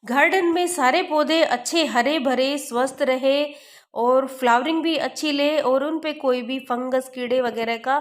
Garden में सारे पौधे अच्छे हरे भरे स्वस्थ रहे और फ्लावरिंग भी अच्छी ले और उन पे कोई भी फंगस कीड़े वगैरह का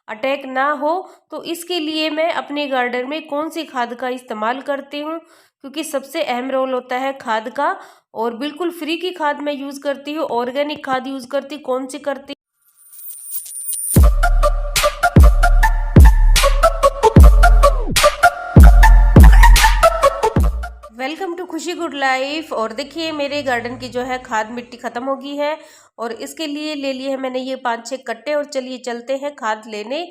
अटैक ना हो। तो इसके लिए मैं अपने गार्डन में कौन सी खाद का इस्तेमाल करती हूँ, क्योंकि सबसे अहम रोल होता है खाद का। और बिल्कुल फ्री की खाद मैं यूज़ करती हूँ, ऑर्गेनिक खाद यूज़ करती। कौन सी करती? वेलकम टू खुशी गुड लाइफ। और देखिए मेरे गार्डन की जो है खाद मिट्टी ख़त्म हो गई है और इसके लिए ले लिए हैं मैंने ये 5-6 कट्टे। और चलिए चलते हैं खाद लेने।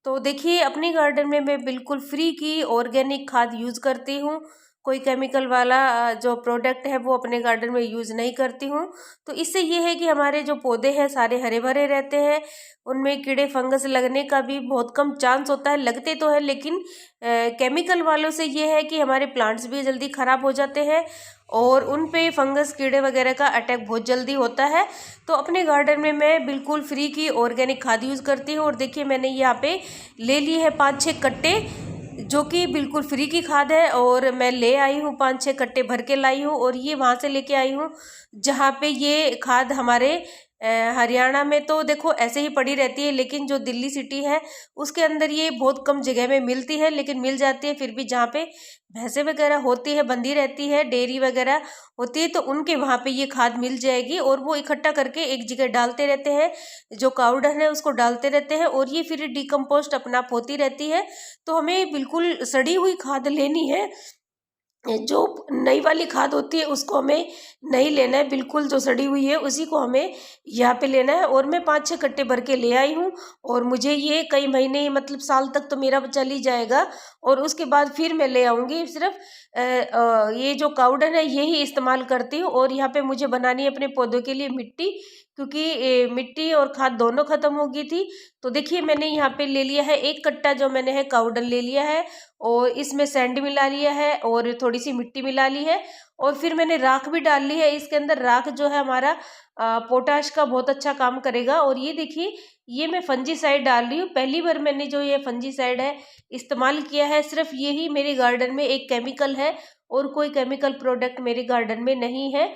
तो देखिए अपने गार्डन में मैं बिल्कुल फ्री की ऑर्गेनिक खाद यूज़ करती हूँ। कोई केमिकल वाला जो प्रोडक्ट है वो अपने गार्डन में यूज़ नहीं करती हूँ। तो इससे ये है कि हमारे जो पौधे हैं सारे हरे भरे रहते हैं, उनमें कीड़े फंगस लगने का भी बहुत कम चांस होता है। लगते तो है लेकिन केमिकल वालों से ये है कि हमारे प्लांट्स भी जल्दी ख़राब हो जाते हैं और उन पे फंगस कीड़े वगैरह का अटैक बहुत जल्दी होता है। तो अपने गार्डन में मैं बिल्कुल फ्री की ऑर्गेनिक खाद यूज़ करती हूँ। और देखिए मैंने यहाँ पे ले लिए हैं 5-6 कट्टे जो कि बिल्कुल फ्री की खाद है। और मैं ले आई हूँ 5-6 कट्टे भर के लाई हूँ और ये वहाँ से लेके आई हूँ जहाँ पे ये खाद हमारे हरियाणा में तो देखो ऐसे ही पड़ी रहती है, लेकिन जो दिल्ली सिटी है उसके अंदर ये बहुत कम जगह में मिलती है, लेकिन मिल जाती है फिर भी। जहाँ पे भैंसे वगैरह होती है, बंधी रहती है, डेयरी वगैरह होती है, तो उनके वहाँ पे ये खाद मिल जाएगी। और वो इकट्ठा करके एक जगह डालते रहते हैं, जो काऊ डंग है उसको डालते रहते हैं और ये फिर डिकम्पोस्ट अपना आप होती रहती है। तो हमें बिल्कुल सड़ी हुई खाद लेनी है। जो नई वाली खाद होती है उसको हमें नहीं लेना है, बिल्कुल जो सड़ी हुई है उसी को हमें यहाँ पे लेना है। और मैं 5-6 कट्टे भर के ले आई हूँ और मुझे ये कई महीने मतलब साल तक तो मेरा चल ही जाएगा। और उसके बाद फिर मैं ले आऊँगी। सिर्फ ये जो काउडन है यही इस्तेमाल करती हूँ। और यहाँ पे मुझे बनानी है अपने पौधों के लिए मिट्टी, क्योंकि मिट्टी और खाद दोनों ख़त्म हो गई थी। तो देखिए मैंने यहाँ पे ले लिया है 1 कट्टा जो मैंने है काउडन ले लिया है और इसमें सैंड मिला लिया है और थोड़ी सी मिट्टी मिला ली है। और फिर मैंने राख भी डाल ली है इसके अंदर। राख जो है हमारा पोटाश का बहुत अच्छा काम करेगा। और ये देखिए ये मैं फंजीसाइड डाल रही हूँ। पहली बार मैंने जो ये फंजीसाइड है इस्तेमाल किया है। सिर्फ यही मेरे गार्डन में एक केमिकल है और कोई केमिकल प्रोडक्ट मेरे गार्डन में नहीं है।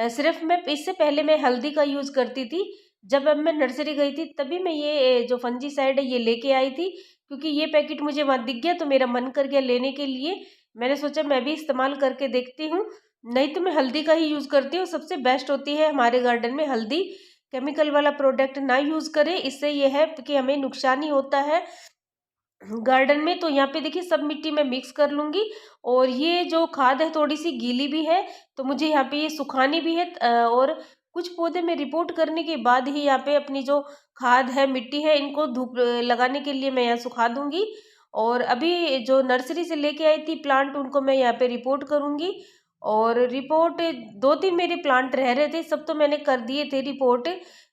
सिर्फ मैं इससे पहले मैं हल्दी का यूज़ करती थी। जब अब मैं नर्सरी गई थी तभी मैं ये जो फंजीसाइड है ये लेके आई थी, क्योंकि ये पैकेट मुझे वहाँ दिख गया तो मेरा मन कर गया लेने के लिए। मैंने सोचा मैं भी इस्तेमाल करके देखती हूँ। नहीं तो मैं हल्दी का ही यूज़ करती हूँ, सबसे बेस्ट होती है हमारे गार्डन में हल्दी। केमिकल वाला प्रोडक्ट ना यूज़ करें, इससे ये है कि हमें नुकसान ही होता है गार्डन में। तो यहाँ पे देखिए सब मिट्टी मैं मिक्स कर लूँगी। और ये जो खाद है थोड़ी सी गीली भी है तो मुझे यहाँ पे ये सुखानी भी है। और कुछ पौधे में रिपोर्ट करने के बाद ही यहाँ पे अपनी जो खाद है मिट्टी है इनको धूप लगाने के लिए मैं यहाँ सुखा दूँगी। और अभी जो नर्सरी से लेके आई थी प्लांट उनको मैं यहाँ पे रिपोर्ट करूँगी। और रिपोर्ट 2-3 मेरे प्लांट रह रहे थे, सब तो मैंने कर दिए थे रिपोर्ट,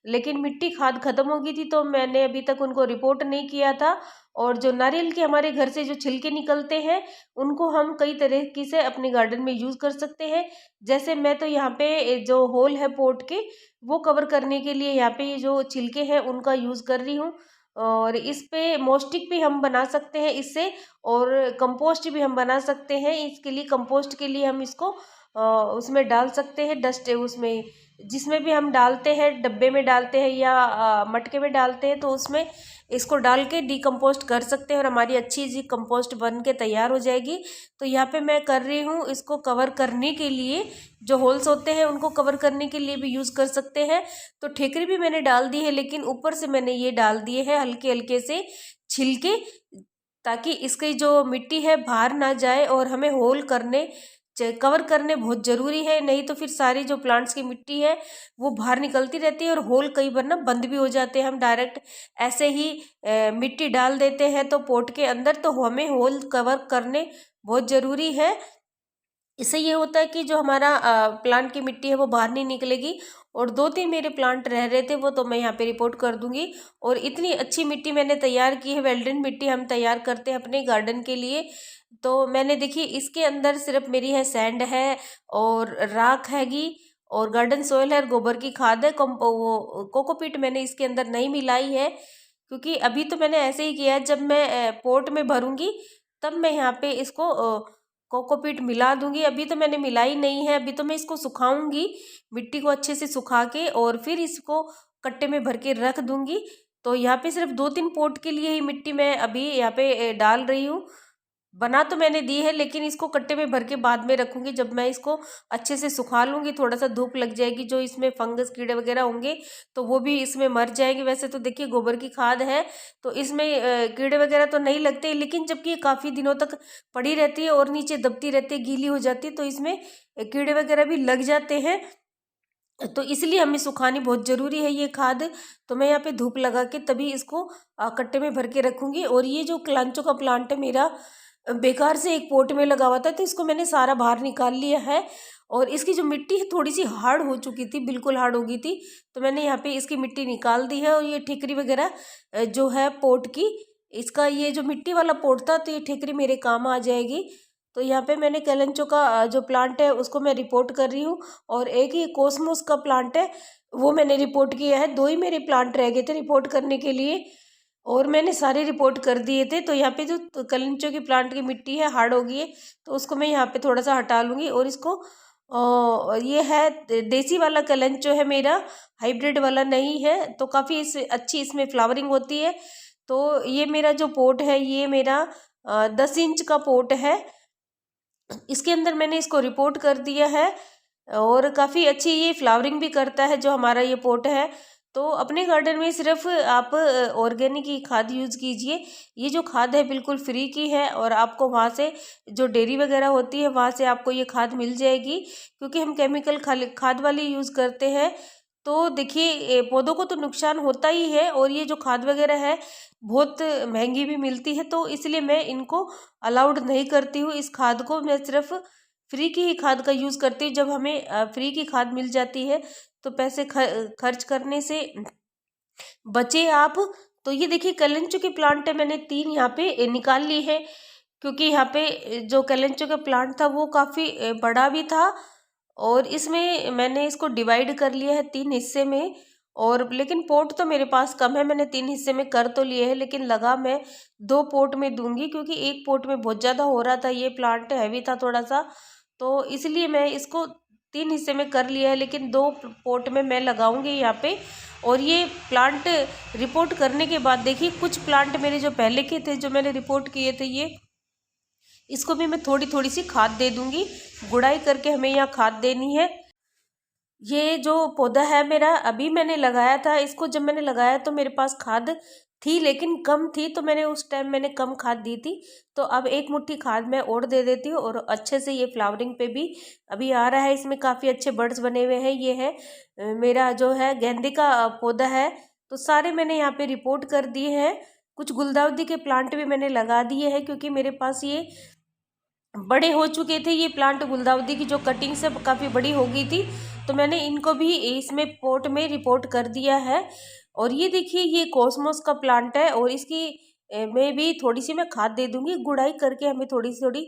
लेकिन मिट्टी खाद खत्म हो गई थी तो मैंने अभी तक उनको रिपोर्ट नहीं किया था। और जो नारियल के हमारे घर से जो छिलके निकलते हैं उनको हम कई तरीके से अपने गार्डन में यूज़ कर सकते हैं। जैसे मैं तो यहाँ पे जो होल है पोट के वो कवर करने के लिए यहाँ पे ये जो छिलके हैं उनका यूज़ कर रही हूँ। और इस पे मोस्टिक भी हम बना सकते हैं इससे, और कंपोस्ट भी हम बना सकते हैं। इसके लिए कंपोस्ट के लिए हम इसको उसमें डाल सकते हैं, डस्ट उसमें जिसमें भी हम डालते हैं, डब्बे में डालते हैं या मटके में डालते हैं, तो उसमें इसको डाल के डिकम्पोस्ट कर सकते हैं और हमारी अच्छी सी कंपोस्ट बन के तैयार हो जाएगी। तो यहाँ पे मैं कर रही हूँ इसको कवर करने के लिए, जो होल्स होते हैं उनको कवर करने के लिए भी यूज़ कर सकते हैं। तो ठेकरी भी मैंने डाल दी है, लेकिन ऊपर से मैंने ये डाल दिए हैं हल्के हल्के से छिलके, ताकि इसकी जो मिट्टी है बाहर ना जाए। और हमें होल करने कवर करने बहुत ज़रूरी है, नहीं तो फिर सारी जो प्लांट्स की मिट्टी है वो बाहर निकलती रहती है और होल कई बार ना बंद भी हो जाते हैं। हम डायरेक्ट ऐसे ही मिट्टी डाल देते हैं तो पोट के अंदर, तो हमें होल कवर करने बहुत ज़रूरी है। इससे ये होता है कि जो हमारा प्लांट की मिट्टी है वो बाहर नहीं निकलेगी। और 2-3 मेरे प्लांट रह रहे थे वो तो मैं यहाँ पे रिपोर्ट कर दूंगी। और इतनी अच्छी मिट्टी मैंने तैयार की है, वेल्डन मिट्टी हम तैयार करते हैं अपने गार्डन के लिए। तो मैंने देखिए इसके अंदर सिर्फ मेरी है सैंड है और राख हैगी और गार्डन सोयल है और गोबर की खाद है। वो कोकोपीट मैंने इसके अंदर नहीं मिलाई है, क्योंकि अभी तो मैंने ऐसे ही किया है। जब मैं पोट में भरूंगी तब मैं यहाँ पे इसको कोकोपीट मिला दूंगी। अभी तो मैंने मिलाई नहीं है, अभी तो मैं इसको सुखाऊंगी मिट्टी को अच्छे से सुखा के, और फिर इसको कट्टे में भर के रख दूंगी। तो यहाँ पे सिर्फ 2-3 पोट के लिए ही मिट्टी मैं अभी यहाँ पे डाल रही हूँ। बना तो मैंने दी है, लेकिन इसको कट्टे में भर के बाद में रखूंगी। जब मैं इसको अच्छे से सुखा लूंगी, थोड़ा सा धूप लग जाएगी, जो इसमें फंगस कीड़े वगैरह होंगे तो वो भी इसमें मर जाएंगे। वैसे तो देखिए गोबर की खाद है तो इसमें कीड़े वगैरह तो नहीं लगते, लेकिन जबकि ये काफ़ी दिनों तक पड़ी रहती है और नीचे दबती रहती है, गीली हो जाती है, तो इसमें कीड़े वगैरह भी लग जाते हैं। तो इसलिए हमें सुखानी बहुत ज़रूरी है ये खाद। तो मैं यहाँ पे धूप लगा के तभी इसको कट्टे में भर के रखूँगी। और ये जो कलांचो का प्लांट है मेरा बेकार से एक पोट में लगा हुआ था, तो इसको मैंने सारा बाहर निकाल लिया है। और इसकी जो मिट्टी है थोड़ी सी हार्ड हो चुकी थी, बिल्कुल हार्ड हो गई थी, तो मैंने यहाँ पे इसकी मिट्टी निकाल दी है। और ये ठिकरी वगैरह जो है पोट की, इसका ये जो मिट्टी वाला पोट था, तो ये ठिकरी मेरे काम आ जाएगी। तो यहाँ पे मैंने कैलेंचो का जो प्लांट है उसको मैं रिपोर्ट कर रही हूँ, और एक ही कोसमोस का प्लांट है वो मैंने रिपोर्ट किया है। 2 ही मेरे प्लांट रह गए थे रिपोर्ट करने के लिए, और मैंने सारे रिपोर्ट कर दिए थे। तो यहाँ पे जो कैलेंचो की प्लांट की मिट्टी है हार्ड हो गई है, तो उसको मैं यहाँ पे थोड़ा सा हटा लूँगी। और इसको ये है देसी वाला कैलेंचो है मेरा, हाइब्रिड वाला नहीं है। तो काफ़ी अच्छी इसमें फ्लावरिंग होती है। तो ये मेरा जो पोट है ये मेरा 10 इंच का पोट है। इसके अंदर मैंने इसको रिपोर्ट कर दिया है, और काफ़ी अच्छी ये फ्लावरिंग भी करता है जो हमारा ये पोट है। तो अपने गार्डन में सिर्फ आप ऑर्गेनिक ही खाद यूज़ कीजिए। ये जो खाद है बिल्कुल फ्री की है, और आपको वहाँ से जो डेयरी वगैरह होती है वहाँ से आपको ये खाद मिल जाएगी, क्योंकि हम केमिकल खाद वाली यूज़ करते हैं। तो देखिए पौधों को तो नुकसान होता ही है, और ये जो खाद वगैरह है बहुत महंगी भी मिलती है, तो इसलिए मैं इनको अलाउड नहीं करती हूँ। इस खाद को मैं सिर्फ फ्री की ही खाद का यूज़ करती हूँ। जब हमें फ्री की खाद मिल जाती है तो पैसे खर्च करने से बचे आप। तो ये देखिए कैलेंचो के प्लांट है, मैंने 3 यहाँ पे निकाल ली है, क्योंकि यहाँ पे जो कैलेंचो का प्लांट था वो काफ़ी बड़ा भी था, और इसमें मैंने इसको डिवाइड कर लिया है 3 हिस्से में। और लेकिन पोट तो मेरे पास कम है, मैंने 3 हिस्से में कर तो लिए है, लेकिन लगा मैं 2 पोट में दूंगी, क्योंकि एक पोट में बहुत ज़्यादा हो रहा था, ये प्लांट हैवी था थोड़ा सा, तो इसलिए मैं इसको 3 हिस्से में कर लिया है, लेकिन 2 पोट में मैं लगाऊंगी यहाँ पे। और ये प्लांट रिपोर्ट करने के बाद देखिए कुछ प्लांट मेरे जो पहले के थे जो मैंने रिपोर्ट किए थे, ये इसको भी मैं थोड़ी थोड़ी सी खाद दे दूंगी। गुड़ाई करके हमें यहाँ खाद देनी है। ये जो पौधा है मेरा अभी मैंने लगाया था, इसको जब मैंने लगाया तो मेरे पास खाद थी लेकिन कम थी, तो मैंने उस टाइम मैंने कम खाद दी थी। तो अब 1 मुट्ठी खाद मैं और दे देती हूँ, और अच्छे से ये फ्लावरिंग पे भी अभी आ रहा है। इसमें काफ़ी अच्छे बर्ड्स बने हुए हैं। ये है मेरा जो है गेंदे का पौधा है। तो सारे मैंने यहाँ पे रिपोर्ट कर दिए हैं। कुछ गुलदाउदी के प्लांट भी मैंने लगा दिए हैं, क्योंकि मेरे पास ये बड़े हो चुके थे। ये प्लांट गुलदाउदी की जो कटिंग से काफ़ी बड़ी हो गई थी, तो मैंने इनको भी इसमें पोट में रिपोर्ट कर दिया है। और ये देखिए ये कॉस्मोस का प्लांट है, और इसकी मैं भी थोड़ी सी मैं खाद दे दूंगी। गुड़ाई करके हमें थोड़ी थोड़ी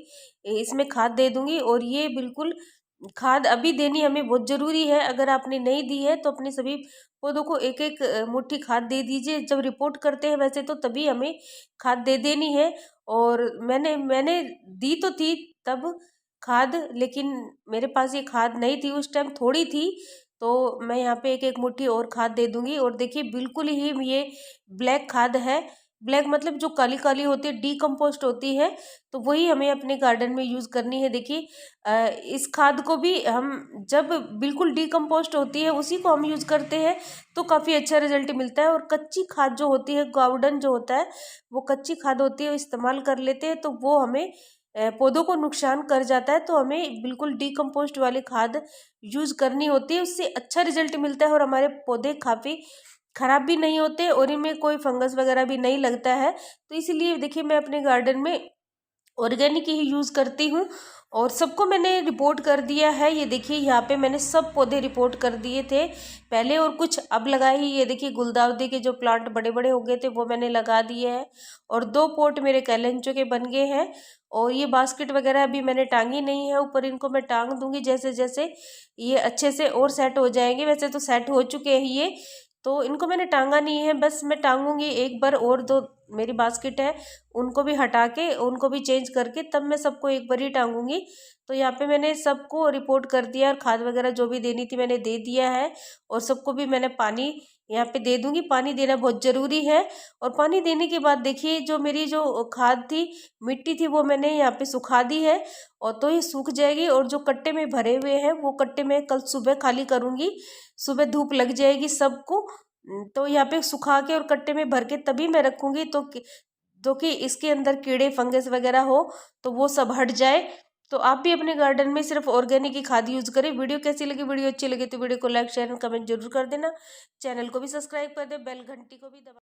इसमें खाद दे दूंगी। और ये बिल्कुल खाद अभी देनी हमें बहुत ज़रूरी है। अगर आपने नहीं दी है तो अपने सभी पौधों को एक एक मुट्ठी खाद दे दीजिए। जब रिपोर्ट करते हैं वैसे तो तभी हमें खाद दे देनी है। और मैंने मैंने दी तो थी तब खाद, लेकिन मेरे पास ये खाद नहीं थी उस टाइम, थोड़ी थी। तो मैं यहाँ पे एक एक मुट्ठी और खाद दे दूंगी। और देखिए बिल्कुल ही ये ब्लैक खाद है। ब्लैक मतलब जो काली काली होती है, डीकम्पोस्ट होती है, तो वही हमें अपने गार्डन में यूज़ करनी है। देखिए इस खाद को भी हम जब बिल्कुल डीकम्पोस्ट होती है उसी को हम यूज़ करते हैं तो काफ़ी अच्छा रिजल्ट मिलता है। और कच्ची खाद जो होती है, गार्डन जो होता है वो कच्ची खाद होती है, इस्तेमाल कर लेते हैं तो वो हमें पौधों को नुकसान कर जाता है। तो हमें बिल्कुल डीकम्पोस्ट वाली खाद यूज़ करनी होती है, उससे अच्छा रिजल्ट मिलता है और हमारे पौधे काफ़ी खराब भी नहीं होते और इनमें कोई फंगस वगैरह भी नहीं लगता है। तो इसीलिए देखिए मैं अपने गार्डन में ऑर्गेनिक ही यूज़ करती हूँ। और सबको मैंने रिपोर्ट कर दिया है। ये देखिए यहाँ पे मैंने सब पौधे रिपोर्ट कर दिए थे पहले, और कुछ अब लगाए ही। ये देखिए गुलदाउदी के जो प्लांट बड़े बड़े हो गए थे वो मैंने लगा दिए हैं, और 2 पोट मेरे कैलेंचो के बन गए हैं। और ये बास्केट वगैरह अभी मैंने टांगी नहीं है ऊपर, इनको मैं टांग दूंगी जैसे जैसे ये अच्छे से और सेट हो जाएंगे। वैसे तो सेट हो चुके हैं ये, तो इनको मैंने टांगा नहीं है, बस मैं टांगूंगी एक बार और मेरी बास्केट है उनको भी हटा के, उनको भी चेंज करके तब मैं सबको एक बार ही टांगूंगी। तो यहाँ पे मैंने सबको रिपोर्ट कर दिया और खाद वगैरह जो भी देनी थी मैंने दे दिया है। और सबको भी मैंने पानी यहाँ पे दे दूंगी, पानी देना बहुत ज़रूरी है। और पानी देने के बाद देखिए जो मेरी जो खाद थी, मिट्टी थी, वो मैंने यहाँ पे सुखा दी है। और तो ये सूख जाएगी और जो कट्टे में भरे हुए हैं वो कट्टे में कल सुबह खाली करूँगी, सुबह धूप लग जाएगी सबको। तो यहाँ पे सुखा के और कट्टे में भर के तभी मैं रखूँगी, तो कि इसके अंदर कीड़े फंगस वगैरह हो तो वो सब हट जाए। तो आप भी अपने गार्डन में सिर्फ ऑर्गेनिक ही खाद यूज़ करें। वीडियो कैसी लगी, वीडियो अच्छी लगी तो वीडियो को लाइक शेयर एंड कमेंट जरूर कर देना। चैनल को भी सब्सक्राइब कर दे, बेल घंटी को भी दबा